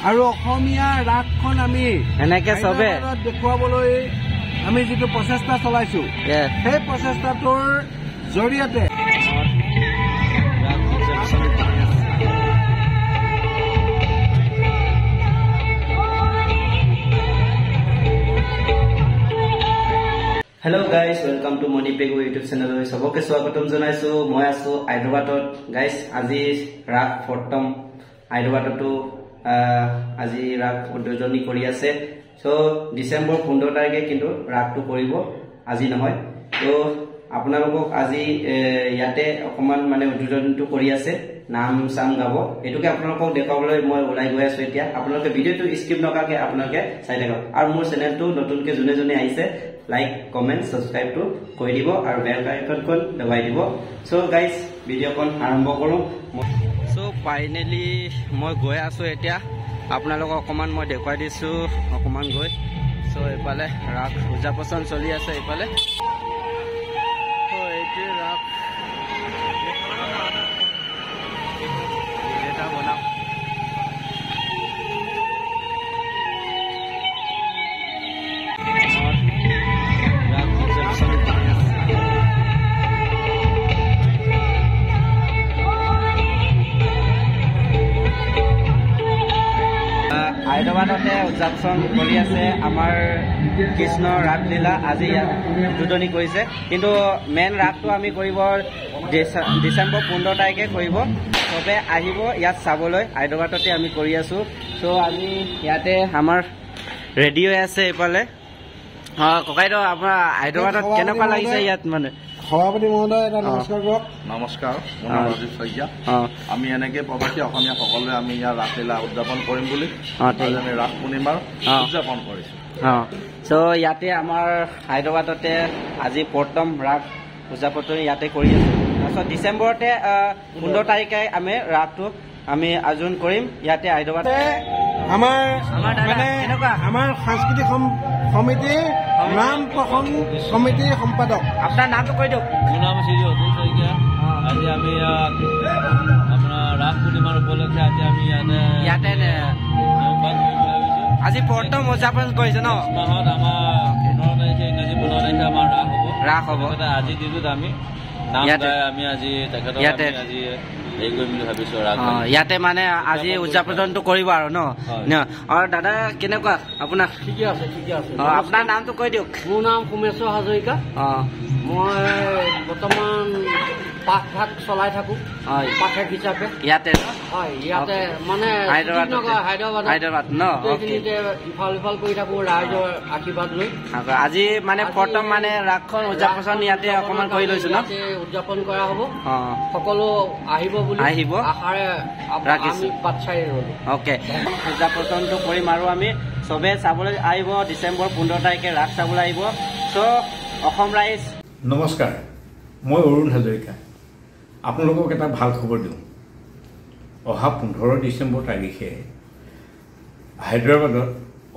আৰু অসমীয়া ৰাগখন আমি এনেকে সবে দেখুৱাবলৈ আমি যেটো প্ৰচেষ্টা চলাইছো সেই প্ৰচেষ্টাটোৰ জৰিয়তে Hello guys, welcome to Monipego YouTube channel. Saboke swagatam janaisu. Moi asu Hyderabadot guys. Aji rag fortom Hyderabadot aji rag udojoni kori ase. So December 15 tarike kintu rag tu koribo aji nohoy. So আপোনালোকক আজি ইয়াতে অকমান মানে উদ্বোধনটো কৰি আছে নাম সাম গাব এটুকে আপোনালোকক দেখাবলৈ মই ওলাই গৈ আছো এতিয়া আপোনালোকে ভিডিওটো স্কিপ নকাকে আপোনালোকে চাই থাকক আৰু মোৰ চেনেলটো নতুনকে জুনে জুনে আইছে লাইক কমেন্ট সাবস্ক্ৰাইব টু কৰি দিব আৰু বেল আইকনখন দবাই দিব সো গাইস ভিডিওখন আৰম্ভ কৰো সো ফাইনালি মই গৈ আছো এতিয়া আপোনালোকক অকমান মই দেখাই দিছো অকমান গৈ সো এফালে ৰাগ উদযাপন চলি আছে এফালে হায়দৰাবাদতে উদযাপন কৰি আছে আমাৰ কৃষ্ণ ৰাগলীলা আজি উদ্বোধনী কৰিছে কিন্তু মেইন ৰাগটো আমি কৰিব ডিসেম্বৰ 15 তাৰিখে কৰিব সবে আহিব ইয়াত চাবলৈ হায়দৰাবাদতে আমি কৰি আছো সো আমি ইয়াতে আমাৰ ৰেডি হৈ আছে এফালে ককাইদো আপোনাৰ হায়দৰাবাদত কেনেকুৱা লাগিছে ইয়াত মানে সভাপতি মহোদয় এটা নমস্কাৰ কৰক নমস্কাৰ মোৰ নাম অজিত শইকীয়া আমি এনেকৈ প্ৰবাসী অসমীয়া সকলোৱে আমি ইয়াৰ ৰাসলীলা উদযাপন কৰিম বুলি আমি ৰাস পূৰ্ণিমাৰ উদযাপন কৰিছোঁ সো ইয়াতে আমাৰ হায়দৰাবাদতে আজি প্ৰথম ৰাস উদযাপন ইয়াতে কৰি আছো তাৰপিছত ডিচেম্বৰতে 15 তাৰিখে আমি ৰাসটো আমি আয়োজন কৰিম ইয়াতে হায়দৰাবাদতে আমাৰ সাংস্কৃতিক সমিতি নাম প্ৰসংগ সমিতিৰ সম্পাদক আপোনাৰ নামটো কৈ দিয়ক মোৰ নাম শ্ৰী অতুল শইকীয়া আজি আমি আপোনাৰ ৰাস পূৰ্ণিমাৰ উপলক্ষে আজি আমি ইয়াতে আজি প্ৰথম উদযাপন কৰিছে ন মাহত আমাৰ 15 তাৰিখে ইংৰাজী 15 তাৰিখে আমাৰ ৰাস হ'ব আজি দিনটোত আমি নাম গাই আমি আজি তেখেতক আজি এই কৰিম বুলি ভাবিছো ইয়াতে মানে আজি উদযাপনটো কৰিব আৰু ন আৰু দাদা কেনেকুৱা আপোনাৰ ঠিকে আছে আপোনাৰ নামটো কৈ দিয়ক মোৰ নাম কুমেশ্বৰ হাজৰিকা মই বৰ্তমান পাঠঘাট চলাই থাকো পাঠক হিচাপে ইয়াতে হয় ইয়াতে মানে হায়দৰাবাদ ন ইফাল ইফাল কৰি থাকো ৰাইজৰ আশীৰ্বাদ লৈ আজি মানে প্ৰথম মানে ৰাসখন উদযাপন ইয়াতে অকমান কৰি লৈছো ন উদযাপন কৰা হ'ব সকলো আহিব বুলি আশাৰে ৰাখিছো পাঠচাই ৰলো অকে উদযাপনটো কৰিম আৰু আমি সবে চাবলৈ আহিব ডিচেম্বৰ 15 তাৰিখে ৰাস চাবলৈ আহিব সো অসম ৰাইজ নমস্কাৰ মই অৰুণ হাজৰিকা আপোনালোকক এটা ভাল খবৰ দিওঁ অহা 15 ডিচেম্বৰ তাৰিখে হায়দৰাবাদত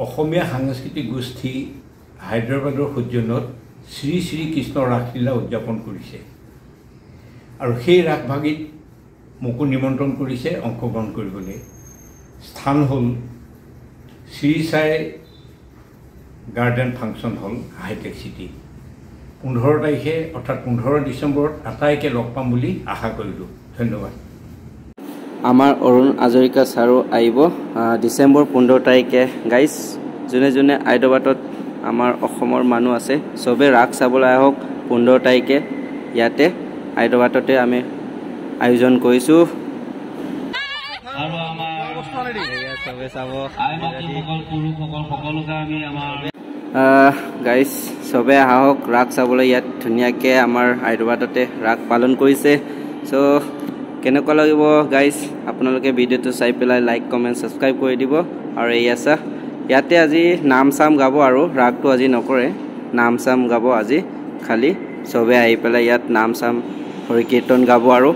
অসমীয়া সাংস্কৃতিক গোষ্ঠী হায়দৰাবাদৰ সৌজন্যত শ্ৰী শ্ৰী কৃষ্ণ ৰাসলীলা উদযাপন কৰিছে আৰু সেই ৰাসভাগীত মোকো নিমন্ত্ৰণ কৰিছে অংশগ্ৰহণ কৰিবলৈ স্থান হ'ল শ্ৰী সাই গাৰ্ডেন ফাংচন হল হাইটেক সিটি 15 তাৰিখে অৰ্থাৎ 15 ডিচেম্বৰত আটাইকে লগ পাম বুলি আশা কৰিলোঁ ধন্যবাদ আমাৰ অৰুণ হাজৰিকা ছাৰো আহিব ডিচেম্বৰ 15 তাৰিখে গাইজ যোনে যোনে হায়দৰাবাদত আমাৰ অসমৰ মানুহ আছে সবে ৰাস চাবলৈ আহক 15 তাৰিখে ইয়াতে হায়দৰাবাদতে আমি আয়োজন কৰিছো আৰু আমাৰ সবে চাব সকলোকে আমি আমাৰ গাইজ সবে আহক ৰাস চাবলৈ ইয়াত ধুনীয়াকৈ আমাৰ হায়দৰাবাদতে ৰাস পালন কৰিছে সো কেনেকুৱা লাগিব গাইজ আপোনালোকে ভিডিঅ'টো চাই পেলাই লাইক কমেণ্ট ছাবস্ক্ৰাইব কৰি দিব আৰু এই আছা ইয়াতে আজি নাম চাম গাব আৰু ৰাগটো আজি নকৰে নাম চাম গাব আজি খালি সবে আহি পেলাই ইয়াত নাম চাম হৰি কীৰ্তন গাব আৰু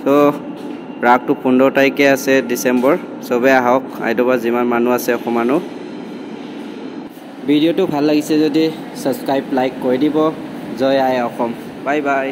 সো ৰাগটো 15 তাৰিখে আছে ডিচেম্বৰ সবে আহক হায়দৰাবাদ যিমান মানুহ আছে অকমানো ভিডিঅ'টো ভাল লাগিছে যদি ছাবস্ক্ৰাইব লাইক কৰি দিব জয় আই অসম বাই বাই